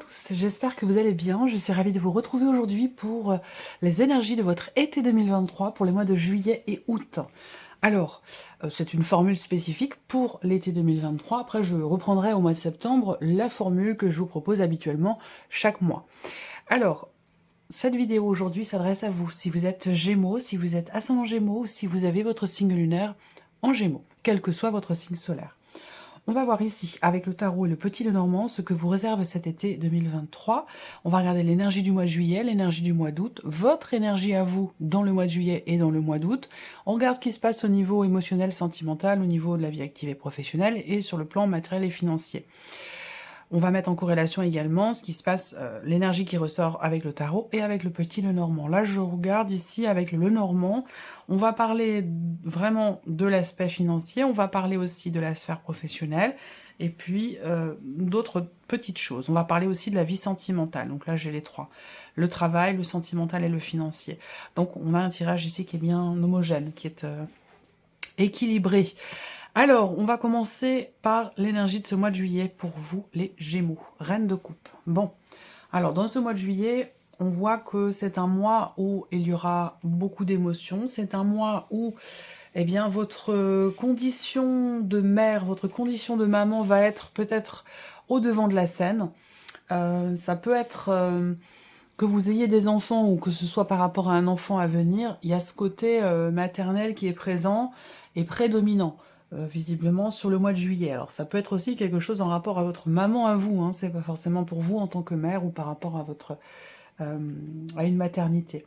tous, j'espère que vous allez bien. Je suis ravie de vous retrouver aujourd'hui pour les énergies de votre été 2023 pour les mois de juillet et août. Alors, c'est une formule spécifique pour l'été 2023. Après, je reprendrai au mois de septembre la formule que je vous propose habituellement chaque mois. Alors, cette vidéo aujourd'hui s'adresse à vous, si vous êtes Gémeaux, si vous êtes ascendant Gémeaux, ou si vous avez votre signe lunaire en Gémeaux, quel que soit votre signe solaire. On va voir ici, avec le tarot et le petit Lenormand, ce que vous réserve cet été 2023. On va regarder l'énergie du mois de juillet, l'énergie du mois d'août, votre énergie à vous dans le mois de juillet et dans le mois d'août. On regarde ce qui se passe au niveau émotionnel, sentimental, au niveau de la vie active et professionnelle et sur le plan matériel et financier. On va mettre en corrélation également ce qui se passe, l'énergie qui ressort avec le tarot et avec le petit Lenormand. Là, je regarde ici avec le Lenormand. On va parler vraiment de l'aspect financier, on va parler aussi de la sphère professionnelle, et puis d'autres petites choses. On va parler aussi de la vie sentimentale. Donc là, j'ai les trois. Le travail, le sentimental et le financier. Donc on a un tirage ici qui est bien homogène, qui est équilibré. Alors, on va commencer par l'énergie de ce mois de juillet pour vous, les Gémeaux, Reine de coupe. Bon, alors dans ce mois de juillet, on voit que c'est un mois où il y aura beaucoup d'émotions. C'est un mois où, eh bien, votre condition de mère, votre condition de maman va être peut-être au devant de la scène. Ça peut être que vous ayez des enfants ou que ce soit par rapport à un enfant à venir. Il y a ce côté maternel qui est présent et prédominant. Visiblement sur le mois de juillet. Alors ça peut être aussi quelque chose en rapport à votre maman à vous, hein, c'est pas forcément pour vous en tant que mère ou par rapport à votre à une maternité.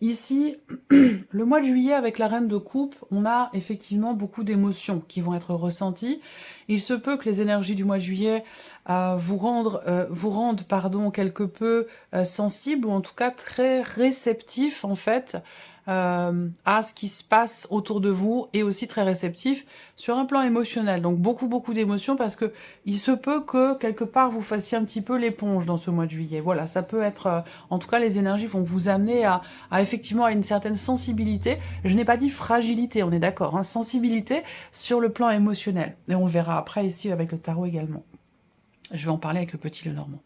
Ici, le mois de juillet avec la Reine de coupe, on a effectivement beaucoup d'émotions qui vont être ressenties. Il se peut que les énergies du mois de juillet vous rendent quelque peu sensible ou en tout cas très réceptif en fait à ce qui se passe autour de vous et aussi très réceptif sur un plan émotionnel. Donc beaucoup d'émotions parce que il se peut que quelque part vous fassiez un petit peu l'éponge dans ce mois de juillet. Voilà, ça peut être, en tout cas les énergies vont vous amener à effectivement à une certaine sensibilité. Je n'ai pas dit fragilité, on est d'accord, hein, sensibilité sur le plan émotionnel. Et on le verra après ici avec le tarot également. Je vais en parler avec le petit Lenormand.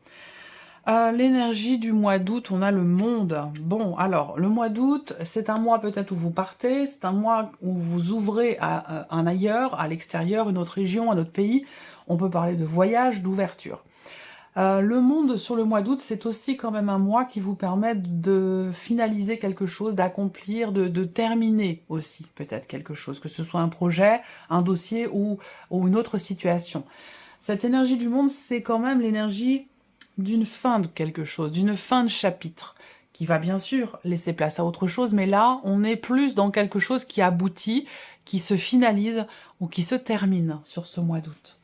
L'énergie du mois d'août, on a le monde. Bon, alors, le mois d'août, c'est un mois peut-être où vous partez, c'est un mois où vous ouvrez à un ailleurs, à l'extérieur, une autre région, un autre pays. On peut parler de voyage, d'ouverture. Le monde sur le mois d'août, c'est aussi quand même un mois qui vous permet de finaliser quelque chose, d'accomplir, de terminer aussi peut-être quelque chose, que ce soit un projet, un dossier ou une autre situation. Cette énergie du monde, c'est quand même l'énergie d'une fin de quelque chose, d'une fin de chapitre, qui va bien sûr laisser place à autre chose, mais là, on est plus dans quelque chose qui aboutit, qui se finalise ou qui se termine sur ce mois d'août.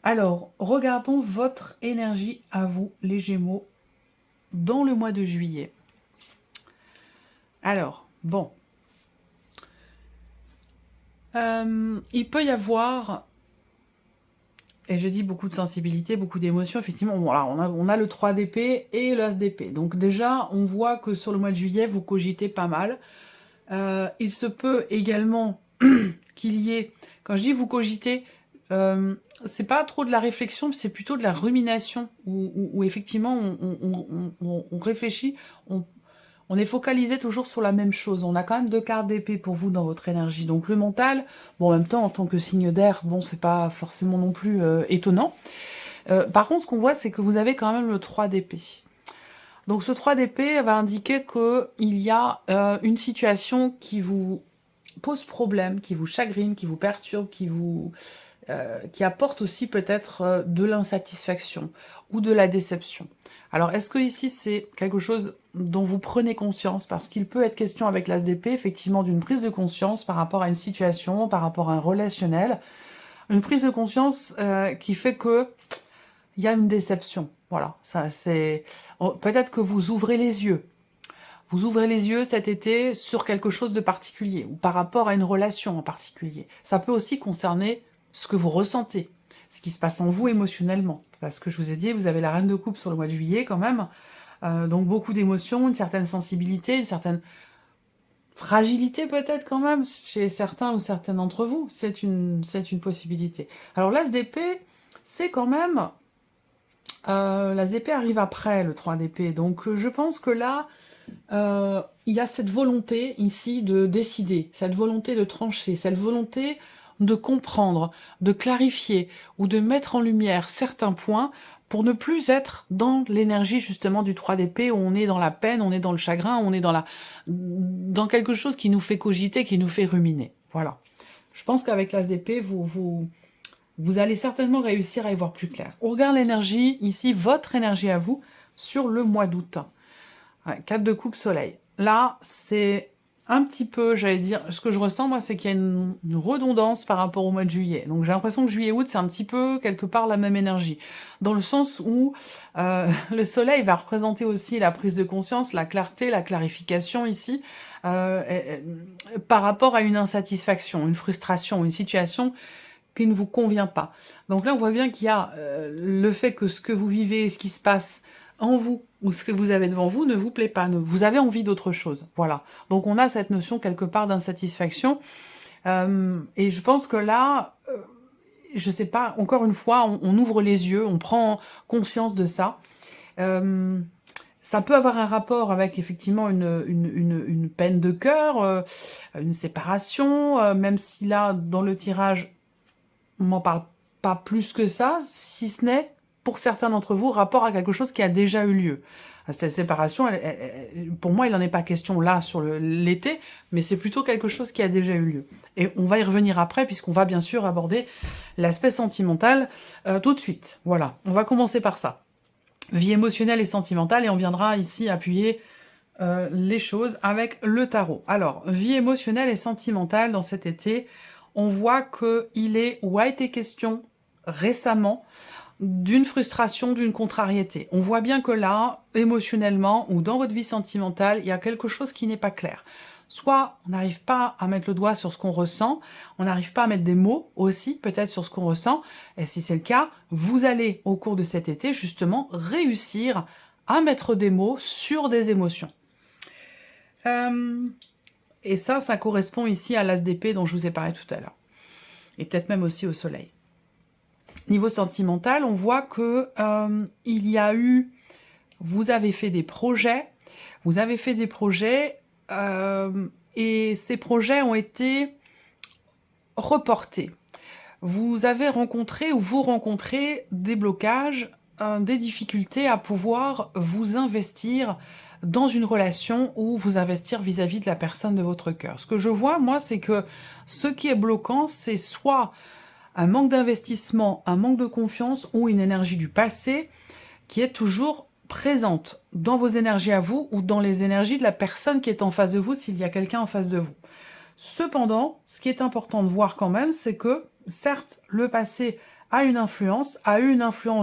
Alors, regardons votre énergie à vous, les Gémeaux, dans le mois de juillet. Alors, bon. Il peut y avoir, et je dis beaucoup de sensibilité, beaucoup d'émotions, effectivement, voilà, on a le 3 d'épée et le As d'épée. Donc déjà, on voit que sur le mois de juillet, vous cogitez pas mal. Il se peut également qu'il y ait, quand je dis vous cogitez, c'est pas trop de la réflexion, c'est plutôt de la rumination, où effectivement on réfléchit, on est focalisé toujours sur la même chose. On a quand même 2 cartes d'épée pour vous dans votre énergie. Donc le mental, bon en même temps en tant que signe d'air, bon c'est pas forcément non plus étonnant. Par contre ce qu'on voit c'est que vous avez quand même le 3 d'épée. Donc ce 3 d'épée va indiquer qu'il y a une situation qui vous pose problème, qui vous chagrine, qui vous perturbe, qui apporte aussi peut-être de l'insatisfaction ou de la déception. Alors, est-ce que ici c'est quelque chose dont vous prenez conscience? Parce qu'il peut être question avec l'As d'épée, effectivement, d'une prise de conscience par rapport à une situation, par rapport à un relationnel. Une prise de conscience qui fait que il y a une déception. Voilà, ça c'est... Peut-être que vous ouvrez les yeux. Vous ouvrez les yeux cet été sur quelque chose de particulier ou par rapport à une relation en particulier. Ça peut aussi concerner ce que vous ressentez, ce qui se passe en vous émotionnellement. Parce que je vous ai dit, vous avez la Reine de coupe sur le mois de juillet quand même. Donc beaucoup d'émotions, une certaine sensibilité, une certaine fragilité peut-être quand même chez certains ou certaines d'entre vous. C'est une possibilité. Alors l'As d'épée, c'est quand même L'As d'épée arrive après le 3 d'épée, donc je pense que là, il y a cette volonté ici de décider, cette volonté de trancher, cette volonté de comprendre, de clarifier ou de mettre en lumière certains points pour ne plus être dans l'énergie justement du 3 d'épée où on est dans la peine, on est dans le chagrin, on est dans quelque chose qui nous fait cogiter, qui nous fait ruminer. Voilà. Je pense qu'avec l'As d'épée, vous allez certainement réussir à y voir plus clair. On regarde l'énergie, ici, votre énergie à vous, sur le mois d'août. Ouais, 4 de coupe soleil. Là, c'est un petit peu, j'allais dire, ce que je ressens, moi, c'est qu'il y a une redondance par rapport au mois de juillet. Donc j'ai l'impression que juillet-août, c'est un petit peu, quelque part, la même énergie. Dans le sens où le soleil va représenter aussi la prise de conscience, la clarté, la clarification ici, par rapport à une insatisfaction, une frustration, une situation qui ne vous convient pas. Donc là, on voit bien qu'il y a le fait que ce que vous vivez, ce qui se passe en vous, ou ce que vous avez devant vous, ne vous plaît pas. Vous avez envie d'autre chose. Voilà. Donc on a cette notion quelque part d'insatisfaction. Et je pense que là, je sais pas, encore une fois, on ouvre les yeux, on prend conscience de ça. Ça peut avoir un rapport avec effectivement une peine de cœur, une séparation, même si là, dans le tirage, on m'en parle pas plus que ça, si ce n'est, pour certains d'entre vous, rapport à quelque chose qui a déjà eu lieu. Cette séparation, pour moi, il n'en est pas question là sur l'été, mais c'est plutôt quelque chose qui a déjà eu lieu. Et on va y revenir après, puisqu'on va bien sûr aborder l'aspect sentimental tout de suite. Voilà, on va commencer par ça. Vie émotionnelle et sentimentale, et on viendra ici appuyer les choses avec le tarot. Alors, vie émotionnelle et sentimentale dans cet été, on voit qu'il est ou a été question récemment d'une frustration, d'une contrariété. On voit bien que là, émotionnellement ou dans votre vie sentimentale, il y a quelque chose qui n'est pas clair. Soit on n'arrive pas à mettre le doigt sur ce qu'on ressent, on n'arrive pas à mettre des mots aussi peut-être sur ce qu'on ressent, et si c'est le cas, vous allez au cours de cet été justement réussir à mettre des mots sur des émotions. Et ça correspond ici à l'As d'épée dont je vous ai parlé tout à l'heure. Et peut-être même aussi au soleil. Niveau sentimental, on voit que il y a eu... Vous avez fait des projets, et ces projets ont été reportés. Vous avez rencontré ou vous rencontrez des blocages, des difficultés à pouvoir vous investir dans une relation ou vous investir vis-à-vis de la personne de votre cœur. Ce que je vois, moi, c'est que ce qui est bloquant, c'est soit un manque d'investissement, un manque de confiance ou une énergie du passé qui est toujours présente dans vos énergies à vous ou dans les énergies de la personne qui est en face de vous s'il y a quelqu'un en face de vous. Cependant, ce qui est important de voir quand même, c'est que, certes, le passé a eu une influence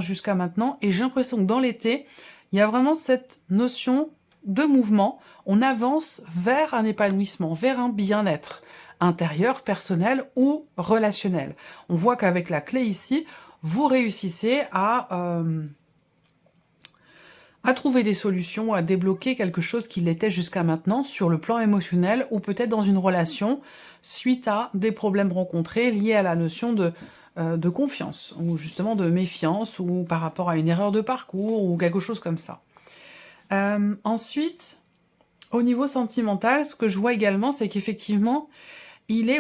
jusqu'à maintenant, et j'ai l'impression que dans l'été, il y a vraiment cette notion de mouvement, on avance vers un épanouissement, vers un bien-être intérieur, personnel ou relationnel. On voit qu'avec la clé ici, vous réussissez à trouver des solutions, à débloquer quelque chose qui l'était jusqu'à maintenant sur le plan émotionnel ou peut-être dans une relation suite à des problèmes rencontrés liés à la notion de confiance ou justement de méfiance ou par rapport à une erreur de parcours ou quelque chose comme ça. Ensuite, au niveau sentimental, ce que je vois également, c'est qu'effectivement, il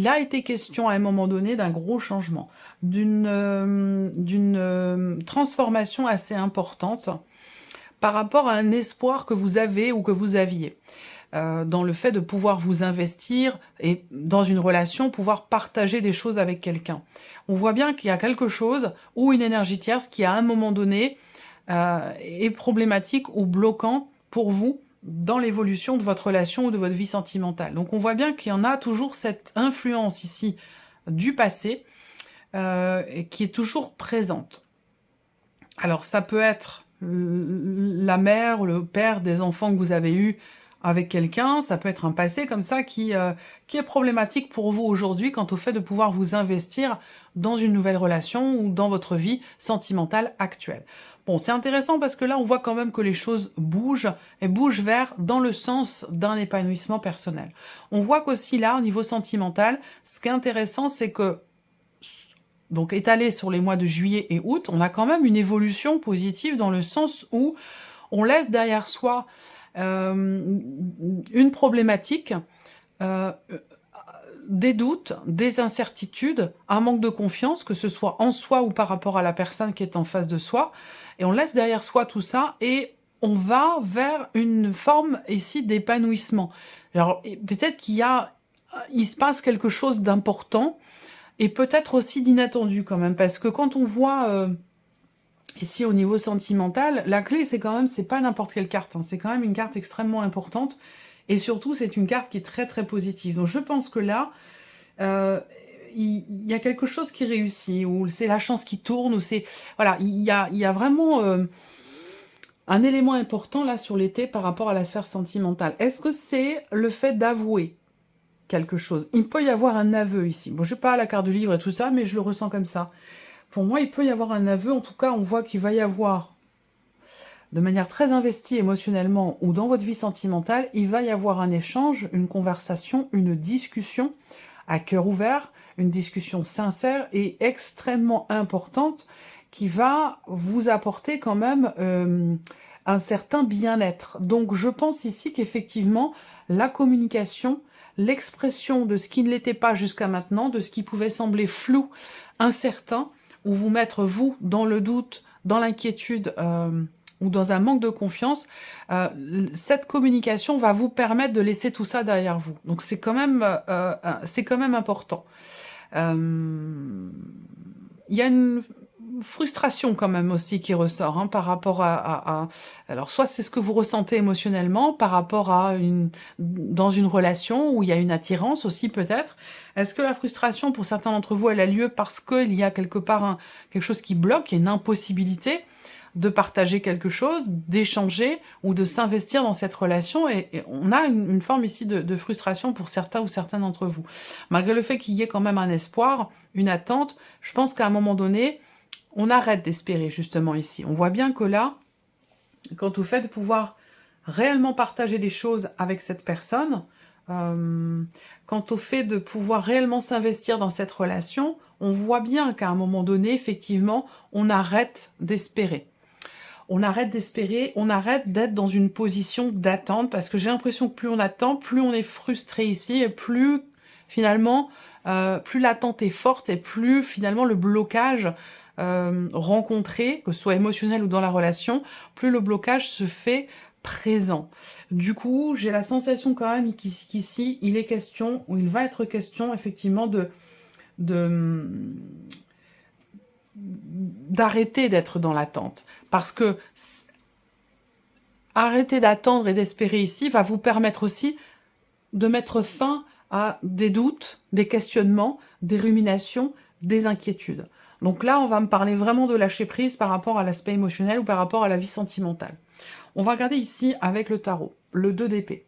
a été question à un moment donné d'un gros changement, d'une transformation assez importante par rapport à un espoir que vous avez ou que vous aviez, dans le fait de pouvoir vous investir et dans une relation, pouvoir partager des choses avec quelqu'un. On voit bien qu'il y a quelque chose ou une énergie tierce qui à un moment donné est problématique ou bloquant pour vous dans l'évolution de votre relation ou de votre vie sentimentale. Donc on voit bien qu'il y en a toujours cette influence ici du passé qui est toujours présente. Alors ça peut être la mère ou le père des enfants que vous avez eus avec quelqu'un, ça peut être un passé comme ça qui est problématique pour vous aujourd'hui quant au fait de pouvoir vous investir dans une nouvelle relation ou dans votre vie sentimentale actuelle. Bon, c'est intéressant parce que là, on voit quand même que les choses bougent, et bougent dans le sens d'un épanouissement personnel. On voit qu'aussi là, au niveau sentimental, ce qui est intéressant, c'est que donc étalée sur les mois de juillet et août, on a quand même une évolution positive dans le sens où on laisse derrière soi une problématique, des doutes, des incertitudes, un manque de confiance, que ce soit en soi ou par rapport à la personne qui est en face de soi, et on laisse derrière soi tout ça, et on va vers une forme ici d'épanouissement. Alors peut-être il se passe quelque chose d'important, et peut-être aussi d'inattendu quand même, parce que quand on voit ici au niveau sentimental, la clé c'est quand même, c'est pas n'importe quelle carte, hein, c'est quand même une carte extrêmement importante, et surtout, c'est une carte qui est très très positive. Donc je pense que là, il y a quelque chose qui réussit, ou c'est la chance qui tourne, ou c'est... Voilà, il y a vraiment un élément important là sur l'été par rapport à la sphère sentimentale. Est-ce que c'est le fait d'avouer quelque chose? Il peut y avoir un aveu ici. Bon, je n'ai pas la carte de livre et tout ça, mais je le ressens comme ça. Pour moi, il peut y avoir un aveu. En tout cas, on voit qu'il va y avoir, de manière très investie émotionnellement ou dans votre vie sentimentale, il va y avoir un échange, une conversation, une discussion à cœur ouvert, une discussion sincère et extrêmement importante qui va vous apporter quand même un certain bien-être. Donc je pense ici qu'effectivement, la communication, l'expression de ce qui ne l'était pas jusqu'à maintenant, de ce qui pouvait sembler flou, incertain, ou vous mettre vous dans le doute, dans l'inquiétude, ou dans un manque de confiance, cette communication va vous permettre de laisser tout ça derrière vous. Donc c'est quand même important. Il y a une frustration quand même aussi qui ressort hein, par rapport alors soit c'est ce que vous ressentez émotionnellement par rapport à dans une relation où il y a une attirance aussi peut-être. Est-ce que la frustration pour certains d'entre vous elle a lieu parce qu'il y a quelque part quelque chose qui bloque, il y a une impossibilité de partager quelque chose, d'échanger ou de s'investir dans cette relation, et on a une forme ici de frustration pour certains ou certaines d'entre vous. Malgré le fait qu'il y ait quand même un espoir, une attente, je pense qu'à un moment donné, on arrête d'espérer justement ici. On voit bien que là, quant au fait de pouvoir réellement partager les choses avec cette personne, quant au fait de pouvoir réellement s'investir dans cette relation, on voit bien qu'à un moment donné, effectivement, on arrête d'espérer. On arrête d'espérer, on arrête d'être dans une position d'attente, parce que j'ai l'impression que plus on attend, plus on est frustré ici, et plus finalement, plus l'attente est forte, et plus finalement le blocage rencontré, que ce soit émotionnel ou dans la relation, plus le blocage se fait présent. Du coup, j'ai la sensation quand même qu'ici, il est question, ou il va être question effectivement d'arrêter d'être dans l'attente. Parce que arrêter d'attendre et d'espérer ici va vous permettre aussi de mettre fin à des doutes, des questionnements, des ruminations, des inquiétudes. Donc là, on va me parler vraiment de lâcher prise par rapport à l'aspect émotionnel ou par rapport à la vie sentimentale. On va regarder ici avec le tarot, le 2 d'épée.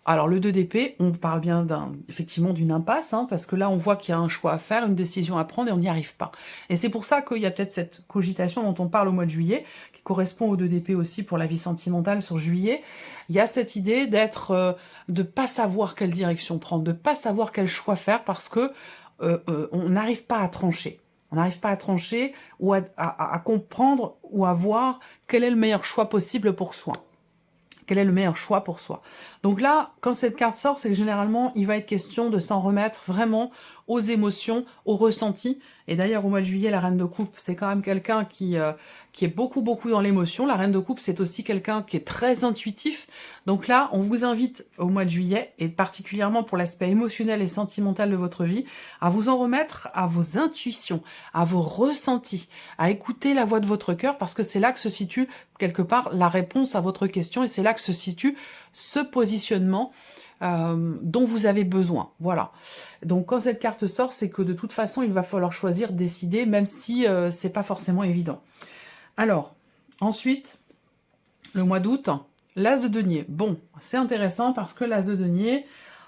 Alors le 2 d'épée, on parle bien effectivement d'une impasse, hein, parce que là on voit qu'il y a un choix à faire, une décision à prendre et on n'y arrive pas. Et c'est pour ça qu'il y a peut-être cette cogitation dont on parle au mois de juillet, qui correspond au 2 d'épée aussi pour la vie sentimentale sur juillet. Il y a cette idée de pas savoir quelle direction prendre, de pas savoir quel choix faire, parce que on n'arrive pas à trancher. On n'arrive pas à trancher ou à comprendre ou à voir quel est le meilleur choix possible pour soi. Quel est le meilleur choix pour soi? Donc là, quand cette carte sort, c'est que généralement, il va être question de s'en remettre vraiment aux émotions, aux ressentis. Et d'ailleurs, au mois de juillet, la Reine de Coupe, c'est quand même quelqu'un qui est beaucoup dans l'émotion. La Reine de Coupe, c'est aussi quelqu'un qui est très intuitif. Donc là, on vous invite au mois de juillet, et particulièrement pour l'aspect émotionnel et sentimental de votre vie, à vous en remettre à vos intuitions, à vos ressentis, à écouter la voix de votre cœur, parce que c'est là que se situe quelque part la réponse à votre question, et c'est là que se situe ce positionnement dont vous avez besoin. Voilà. Donc quand cette carte sort, c'est que de toute façon, il va falloir choisir, décider, même si c'est pas forcément évident. Alors, ensuite, le mois d'août, l'As de denier. Bon, c'est intéressant parce que l'As de denier,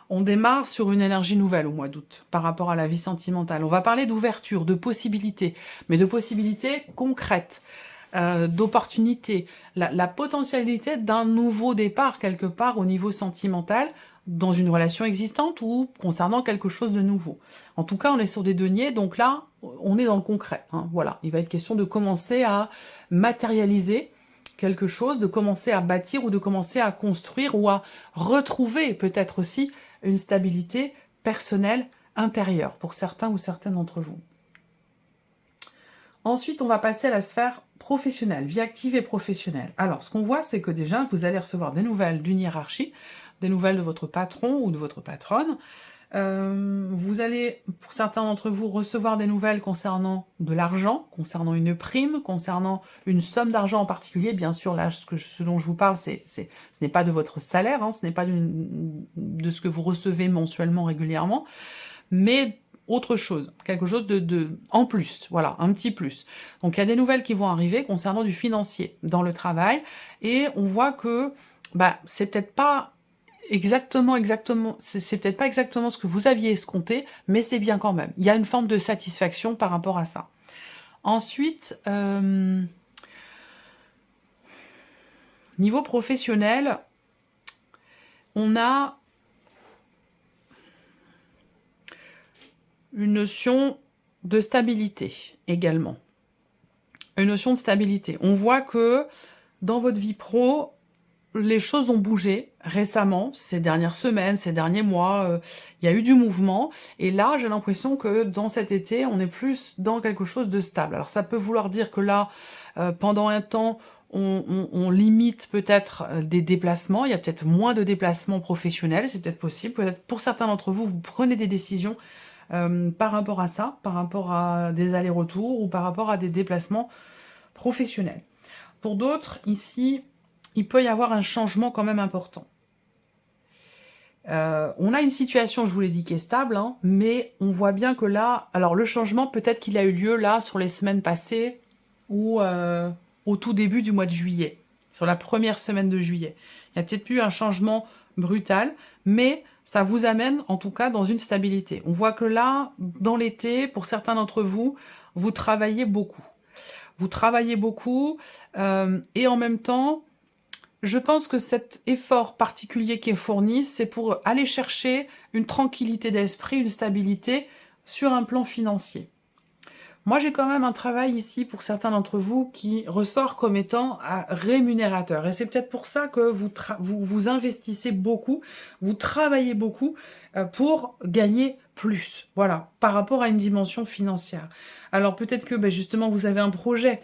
on démarre sur une énergie nouvelle au mois d'août par rapport à la vie sentimentale. On va parler d'ouverture, de possibilités, mais de possibilités concrètes, d'opportunités, la potentialité d'un nouveau départ quelque part au niveau sentimental, dans une relation existante ou concernant quelque chose de nouveau. En tout cas, on est sur des deniers, donc là, on est dans le concret. Hein, voilà, il va être question de commencer à matérialiser quelque chose, de commencer à bâtir ou de commencer à construire ou à retrouver peut-être aussi une stabilité personnelle intérieure pour certains ou certaines d'entre vous. Ensuite, on va passer à la sphère professionnelle, vie active et professionnelle. Alors, ce qu'on voit, c'est que déjà, vous allez recevoir des nouvelles d'une hiérarchie, des nouvelles de votre patron ou de votre patronne. Vous allez, pour certains d'entre vous, recevoir des nouvelles concernant de l'argent, concernant une prime, concernant une somme d'argent en particulier. Bien sûr, là, ce dont je vous parle, ce n'est pas de votre salaire, hein, ce n'est pas de ce que vous recevez mensuellement, régulièrement, mais autre chose, quelque chose en plus, voilà, un petit plus. Donc il y a des nouvelles qui vont arriver concernant du financier dans le travail, et on voit que c'est peut-être pas exactement, c'est peut-être pas exactement ce que vous aviez escompté, mais c'est bien quand même. Il y a une forme de satisfaction par rapport à ça. Ensuite, niveau professionnel, on a une notion de stabilité également. Une notion de stabilité. On voit que dans votre vie pro, les choses ont bougé récemment, ces dernières semaines, ces derniers mois, il y a eu du mouvement, et là, j'ai l'impression que dans cet été, on est plus dans quelque chose de stable. Alors ça peut vouloir dire que là, pendant un temps, on limite peut-être des déplacements, il y a peut-être moins de déplacements professionnels, c'est peut-être possible, peut-être pour certains d'entre vous, vous prenez des décisions par rapport à ça, par rapport à des allers-retours ou par rapport à des déplacements professionnels. Pour d'autres, ici, il peut y avoir un changement quand même important. On a une situation, je vous l'ai dit, qui est stable, hein, mais on voit bien que là, alors le changement, peut-être qu'il a eu lieu là, sur les semaines passées, ou au tout début du mois de juillet, sur la première semaine de juillet. Il y a peut-être eu un changement brutal, mais ça vous amène en tout cas dans une stabilité. On voit que là, dans l'été, pour certains d'entre vous, vous travaillez beaucoup. Vous travaillez beaucoup, et en même temps, je pense que cet effort particulier qui est fourni, c'est pour aller chercher une tranquillité d'esprit, une stabilité sur un plan financier. Moi, j'ai quand même un travail ici, pour certains d'entre vous, qui ressort comme étant rémunérateur. Et c'est peut-être pour ça que vous investissez beaucoup, vous travaillez beaucoup pour gagner plus, voilà, par rapport à une dimension financière. Alors peut-être que justement, vous avez un projet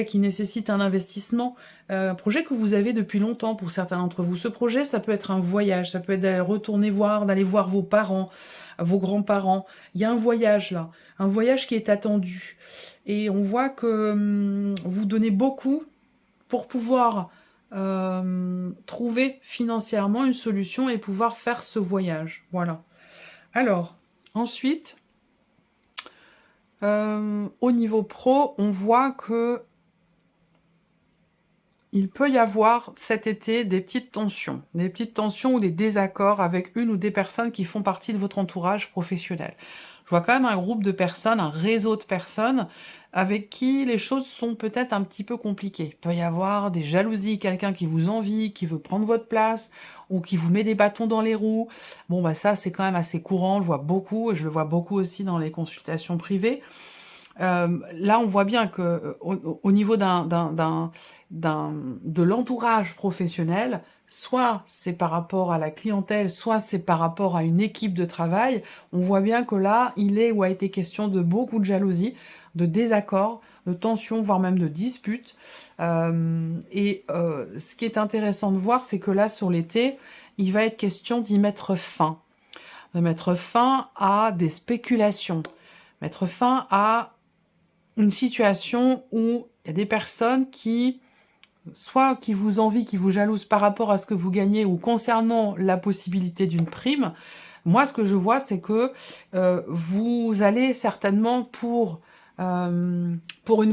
qui nécessite un investissement, un projet que vous avez depuis longtemps pour certains d'entre vous. Ce projet, ça peut être un voyage, ça peut être d'aller retourner voir, d'aller voir vos parents, vos grands-parents. Il y a un voyage là, un voyage qui est attendu. Et on voit que vous donnez beaucoup pour pouvoir trouver financièrement une solution et pouvoir faire ce voyage. Voilà. Alors, ensuite, au niveau pro, on voit que il peut y avoir cet été des petites tensions ou des désaccords avec une ou des personnes qui font partie de votre entourage professionnel. Je vois quand même un groupe de personnes, un réseau de personnes avec qui les choses sont peut-être un petit peu compliquées. Il peut y avoir des jalousies, quelqu'un qui vous envie, qui veut prendre votre place, ou qui vous met des bâtons dans les roues. Bon, ça, c'est quand même assez courant, on le voit beaucoup, et je le vois beaucoup aussi dans les consultations privées. Là, on voit bien que au niveau de l'entourage professionnel, soit c'est par rapport à la clientèle, soit c'est par rapport à une équipe de travail, on voit bien que là, il est ou a été question de beaucoup de jalousie, de désaccords, de tensions, voire même de disputes. Ce qui est intéressant de voir, c'est que là, sur l'été, il va être question d'y mettre fin. De mettre fin à des spéculations, mettre fin à une situation où il y a des personnes qui, soit qui vous envient, qui vous jalousent par rapport à ce que vous gagnez ou concernant la possibilité d'une prime. Moi, ce que je vois, c'est que vous allez certainement pour une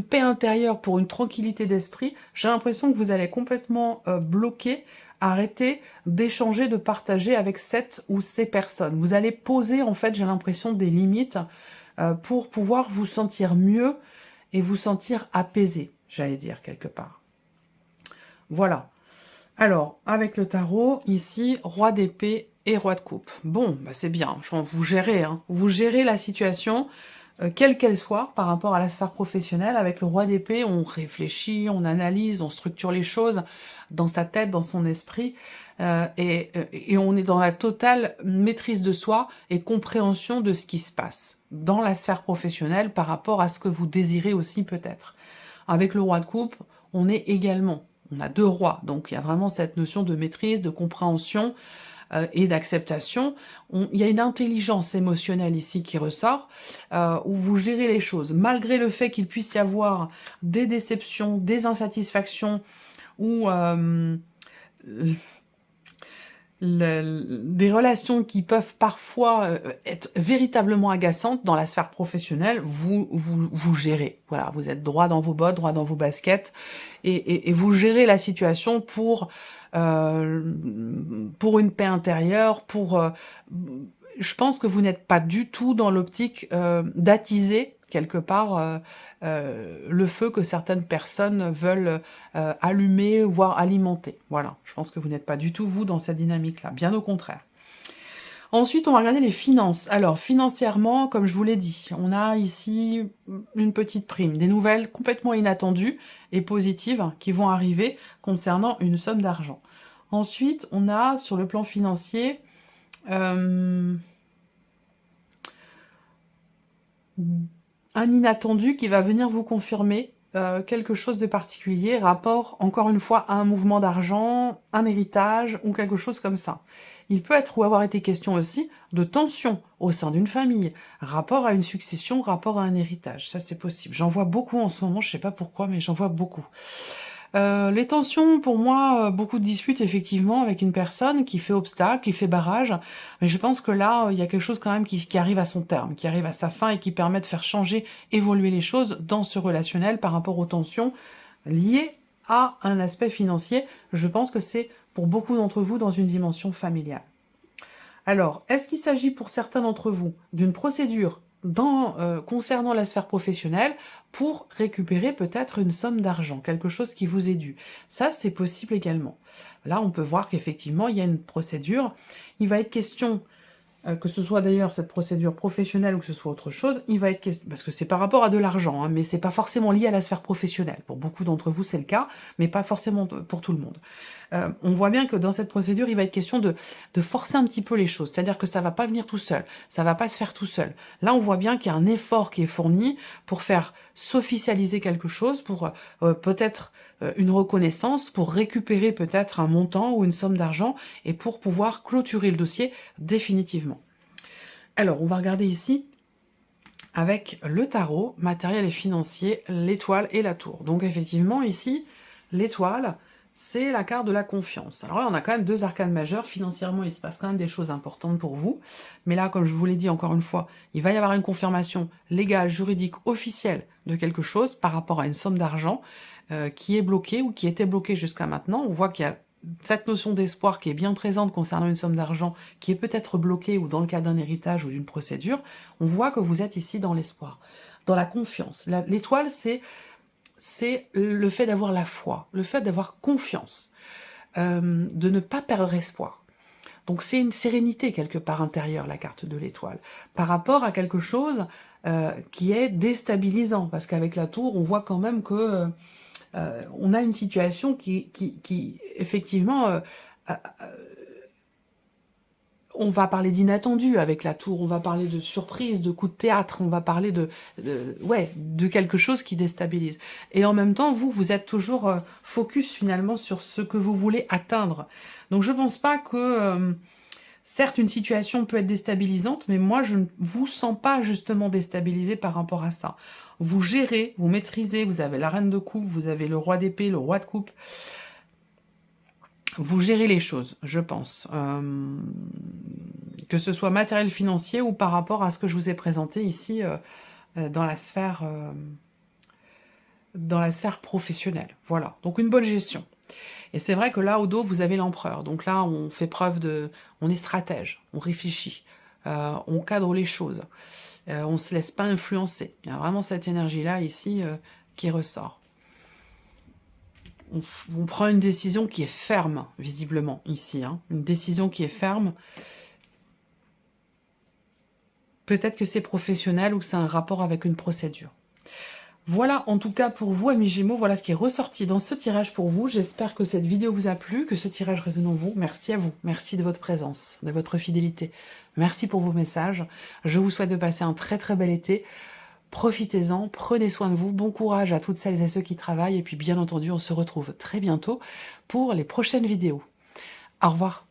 paix intérieure, pour une tranquillité d'esprit, j'ai l'impression que vous allez complètement bloquer, arrêter d'échanger, de partager avec cette ou ces personnes. Vous allez poser, en fait, j'ai l'impression, des limites pour pouvoir vous sentir mieux et vous sentir apaisé, j'allais dire, quelque part. Voilà. Alors, avec le tarot, ici, roi d'épée et roi de coupe. Bon, bah c'est bien, vous gérez, hein. Vous gérez la situation, quelle qu'elle soit, par rapport à la sphère professionnelle. Avec le roi d'épée, on réfléchit, on analyse, on structure les choses dans sa tête, dans son esprit, et on est dans la totale maîtrise de soi et compréhension de ce qui se passe dans la sphère professionnelle par rapport à ce que vous désirez aussi peut-être. Avec le roi de coupe, on est également, on a deux rois, donc il y a vraiment cette notion de maîtrise, de compréhension et d'acceptation. Il y a une intelligence émotionnelle ici qui ressort, où vous gérez les choses, malgré le fait qu'il puisse y avoir des déceptions, des insatisfactions, ou des relations qui peuvent parfois être véritablement agaçantes dans la sphère professionnelle, vous gérez. Voilà, vous êtes droit dans vos bottes, droit dans vos baskets, et vous gérez la situation pour une paix intérieure, je pense que vous n'êtes pas du tout dans l'optique d'attiser quelque part le feu que certaines personnes veulent allumer, voire alimenter. Voilà, je pense que vous n'êtes pas du tout, vous, dans cette dynamique-là, bien au contraire. Ensuite, on va regarder les finances. Alors, financièrement, comme je vous l'ai dit, on a ici une petite prime, des nouvelles complètement inattendues et positives qui vont arriver concernant une somme d'argent. Ensuite, on a, sur le plan financier, un inattendu qui va venir vous confirmer quelque chose de particulier, rapport, encore une fois, à un mouvement d'argent, un héritage, ou quelque chose comme ça. Il peut être ou avoir été question aussi de tension au sein d'une famille, rapport à une succession, rapport à un héritage. Ça, c'est possible. J'en vois beaucoup en ce moment, je sais pas pourquoi, mais j'en vois beaucoup. Les tensions, pour moi, beaucoup de disputes, effectivement, avec une personne qui fait obstacle, qui fait barrage, mais je pense que là, il y a quelque chose quand même qui arrive à son terme, qui arrive à sa fin et qui permet de faire changer, évoluer les choses dans ce relationnel par rapport aux tensions liées à un aspect financier. Je pense que c'est, pour beaucoup d'entre vous, dans une dimension familiale. Alors, est-ce qu'il s'agit pour certains d'entre vous d'une procédure concernant la sphère professionnelle pour récupérer peut-être une somme d'argent, quelque chose qui vous est dû? Ça, c'est possible également. Là, on peut voir qu'effectivement, il y a une procédure. Il va être question, que ce soit d'ailleurs cette procédure professionnelle ou que ce soit autre chose, il va être question, parce que c'est par rapport à de l'argent, hein, mais c'est pas forcément lié à la sphère professionnelle. Pour beaucoup d'entre vous, c'est le cas, mais pas forcément pour tout le monde. On voit bien que dans cette procédure, il va être question de forcer un petit peu les choses, c'est-à-dire que ça va pas venir tout seul, ça va pas se faire tout seul. Là, on voit bien qu'il y a un effort qui est fourni pour faire s'officialiser quelque chose, pour peut-être une reconnaissance, pour récupérer peut-être un montant ou une somme d'argent, et pour pouvoir clôturer le dossier définitivement. Alors, on va regarder ici avec le tarot, matériel et financier, l'étoile et la tour. Donc effectivement, ici, l'étoile, c'est la carte de la confiance. Alors là, on a quand même deux arcanes majeures. Financièrement, il se passe quand même des choses importantes pour vous. Mais là, comme je vous l'ai dit encore une fois, il va y avoir une confirmation légale, juridique, officielle de quelque chose par rapport à une somme d'argent qui est bloquée ou qui était bloquée jusqu'à maintenant. On voit qu'il y a cette notion d'espoir qui est bien présente concernant une somme d'argent qui est peut-être bloquée ou dans le cas d'un héritage ou d'une procédure. On voit que vous êtes ici dans l'espoir, dans la confiance. L'étoile, c'est le fait d'avoir la foi, le fait d'avoir confiance, de ne pas perdre espoir. Donc c'est une sérénité quelque part intérieure, la carte de l'étoile, par rapport à quelque chose qui est déstabilisant, parce qu'avec la tour, on voit quand même que on a une situation qui effectivement, on va parler d'inattendu avec la tour, on va parler de surprise, de coup de théâtre, on va parler de quelque chose qui déstabilise. Et en même temps, vous êtes toujours focus finalement sur ce que vous voulez atteindre. Donc je pense pas que, certes, une situation peut être déstabilisante, mais moi je ne vous sens pas justement déstabilisé par rapport à ça. Vous gérez, vous maîtrisez, vous avez la reine de coupe, vous avez le roi d'épée, le roi de coupe. Vous gérez les choses, je pense. Que ce soit matériel financier ou par rapport à ce que je vous ai présenté ici dans la sphère professionnelle. Voilà, donc une bonne gestion. Et c'est vrai que là, au dos, vous avez l'empereur. Donc là, on fait preuve de... On est stratège, on réfléchit, on cadre les choses, on ne se laisse pas influencer. Il y a vraiment cette énergie-là, ici, qui ressort. on prend une décision qui est ferme, visiblement, ici. Hein. Une décision qui est ferme. Peut-être que c'est professionnel ou que c'est un rapport avec une procédure. Voilà, en tout cas, pour vous, amis Gémeaux, voilà ce qui est ressorti dans ce tirage pour vous. J'espère que cette vidéo vous a plu, que ce tirage résonne en vous. Merci à vous. Merci de votre présence, de votre fidélité. Merci pour vos messages. Je vous souhaite de passer un très très bel été. Profitez-en, prenez soin de vous. Bon courage à toutes celles et ceux qui travaillent. Et puis, bien entendu, on se retrouve très bientôt pour les prochaines vidéos. Au revoir.